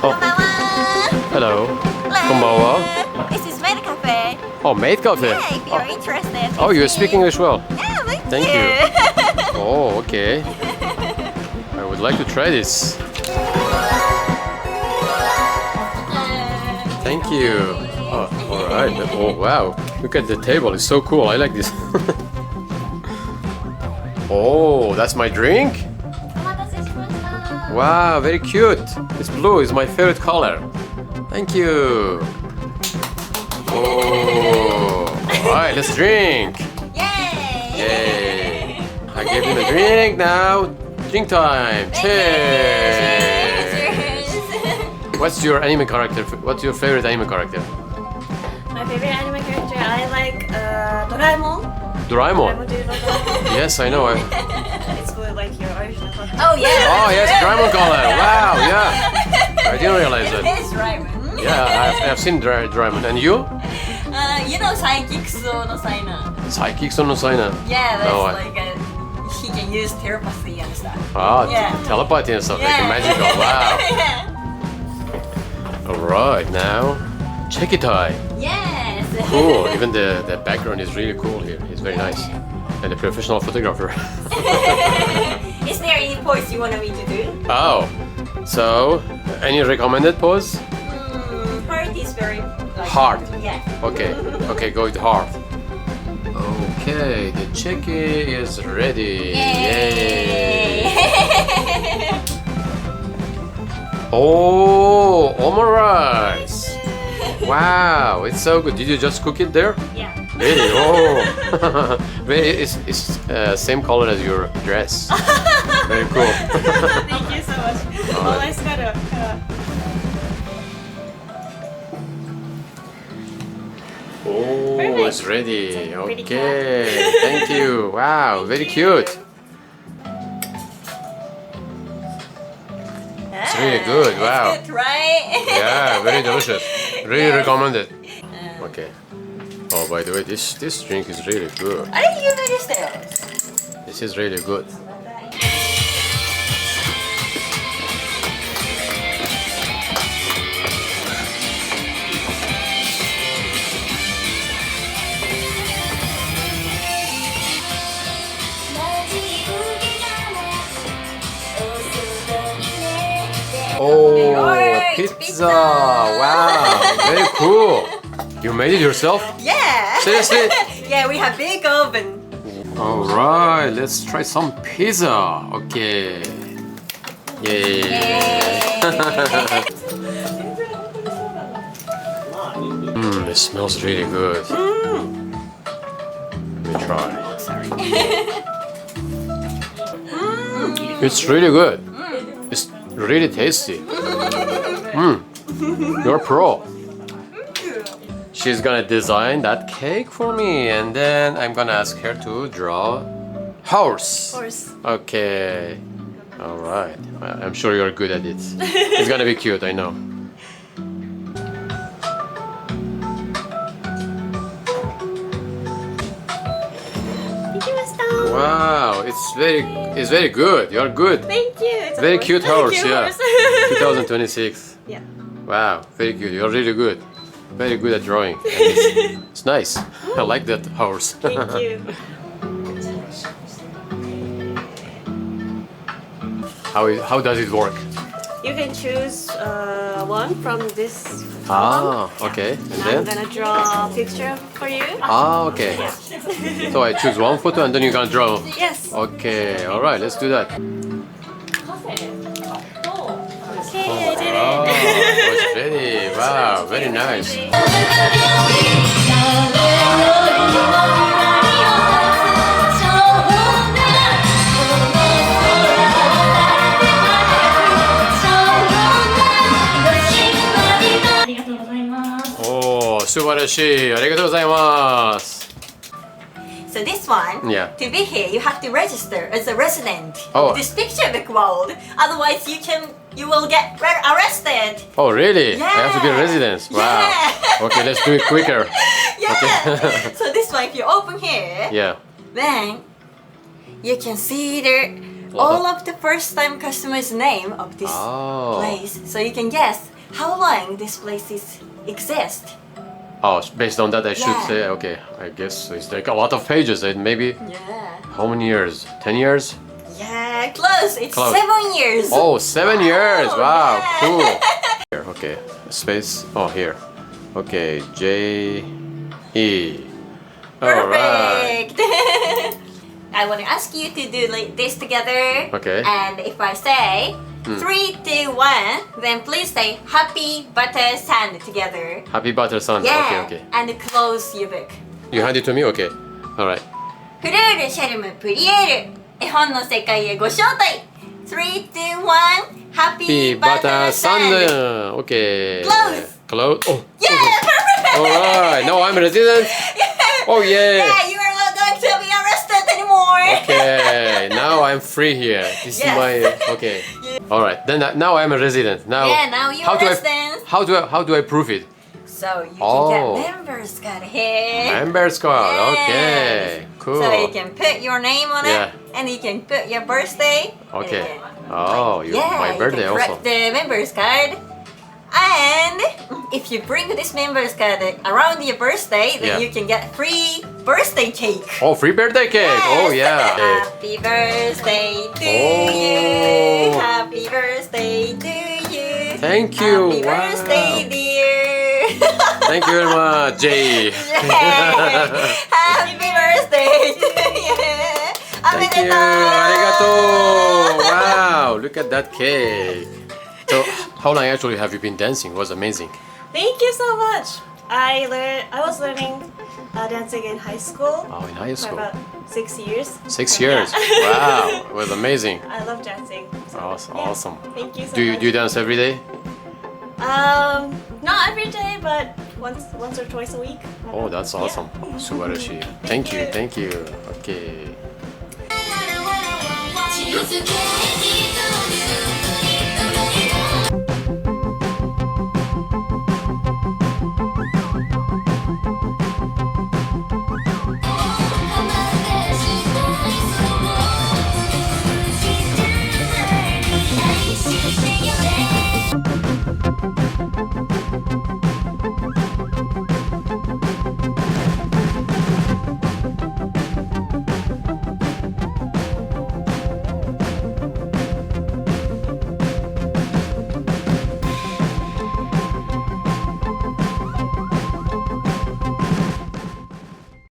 Oh. Hello. Konbanwa. This is Maid Cafe. Oh, Maid Cafe. Yeah, if you're interested. Oh, you speak English well. Yeah, Thank you. Oh, okay. I would like to try this. Thank you. Oh, all right. Oh, wow. Look at the table. It's so cool. I like this. Oh, that's my drink? Wow, very cute. It's blue. It's my favorite color. Thank you. Oh, all right. Let's drink. Yay! Yay. I gave him a drink. Now, drink time. Cheers. What's your anime character? What's your favorite anime character? My favorite anime character, I like Doraemon. Doraemon? Do you know Doraemon? Yes, I know. It's blue like your original color. Oh yeah. Oh, yes, Doraemon color. Wow, yeah. I didn't realize that. It is Raymond. Yeah, I've seen Doraemon. And you? You know Psychic Soul no Saina. Psychic Son no Saina. Yeah, that's No, like he can use telepathy and stuff. Ah, Yeah. telepathy and stuff. Like Yeah. magical. Wow. Yeah. Alright, now, check it out. Yes. Cool. Even the background is really cool here. It's very nice. And a professional photographer. Is there any pose you want me to do? Oh, so any recommended pose? Heart is very like, Heart. Yeah. Okay, okay, go with heart. Okay, the checky is ready. Yay! Oh, Omurice! Wow, it's so good. Did you just cook it there? Yeah. Really? Oh, it's same color as your dress. Very cool. Thank you so much. Well, I gotta. Oh, it's ready. It's a pretty Okay, thank you. Wow, very cute. It's really good. Wow. It's good, right? Yeah, very delicious. Really recommend it. Okay. Oh, by the way, this drink is really good. あれ有名でしたよ。 This is really good. Oh, pizza! Wow, very cool. You made it yourself? Yeah. Seriously? Yeah, we have big oven. All right, let's try some pizza. Okay. Yay! It smells really good. Let me try. It's really good. It's really tasty. You're pro. She's gonna design that cake for me, and then I'm gonna ask her to draw horse. Horse. Okay. All right. I'm sure you're good at it. It's gonna be cute, I know. Wow, it's very good. You're good. Thank you. It's a Very horse. cute horse, Cute yeah. horse. 2026. Yeah. Wow, very good. You're really good. Very good at drawing. And it's nice. I like that horse. Thank you. How does it work? You can choose one from this. Ah, okay. And I'm then? gonna draw a picture for you. Ah, okay. So I choose one photo and then you're gonna draw. Yes. Okay, all right. Let's do that. Okay, I did Oh, it. it's ready. Wow, very nice. Oh, 素晴らしい。ありがとうございます。 So this one, Yeah. to be here, you have to register as a resident Oh. of this picture book world. Otherwise, you will get arrested. Oh, really? Yeah. I have to be a resident. Wow. Yeah. Okay, let's do it quicker. Yeah. Okay. So this one, if you open here, Yeah. then you can see there all of the first time customers' name of this place. So you can guess how long this place exists. Oh, based on that, I should Yeah. say, okay, I guess it's like a lot of pages. And maybe Yeah. how many years? 10 years? Yeah, close. It's Close. 7 years. Oh, 7 years. Wow, yeah. cool. Here, okay, space. Oh, here. Okay, J E. Alright. Perfect. I want to ask you to do like this together. Okay. And if I say 3, 2, 1, then please say Happy Butter Sand together. Happy Butter Sun. Yeah. Okay, okay. And close your book. You hand it to me? Okay. Alright. フルール、シャルム、プリエール。絵本の世界へご招待。3, 2, 1, Happy Happy Butter Butter Sun. Sand. Okay. Close. Close. Oh. Yeah, perfect. Alright. Now I'm a resident. Oh, yeah. Yeah, you are not going to be arrested anymore. Okay, now I'm free here. This Yes. is my okay. All right, then now I'm a resident. Now, Yeah, now you're how a do resident. how do I prove it? So you Oh. can get members card here. Members card. Yes. Okay, cool. So you can put your name on Yeah. it, and you can put your birthday. and Okay. you can, Oh, my birthday you can also. correct the members card. And if you bring this members card around your birthday, then Yeah. you can get free birthday cake. Oh, free birthday cake. Oh yeah. Happy birthday to Oh. you. Happy birthday to you. Thank you. Happy Wow. birthday, dear. Thank you very much, Jay. Happy birthday to you. Thank you. Arigato. Wow, look at that cake. So, how long actually have you been dancing? It was amazing. Thank you so much. I was learning dancing in high school Oh, in high for school. about 6 years. 6 Yeah. years. Wow, it was amazing. I love dancing. So, Awesome. yeah. Awesome. Thank you so Do much. you dance every day? Not every day, but once or twice a week. Oh, that's awesome. Subarashi. Thank you. Thank you. Okay. チーズケーキ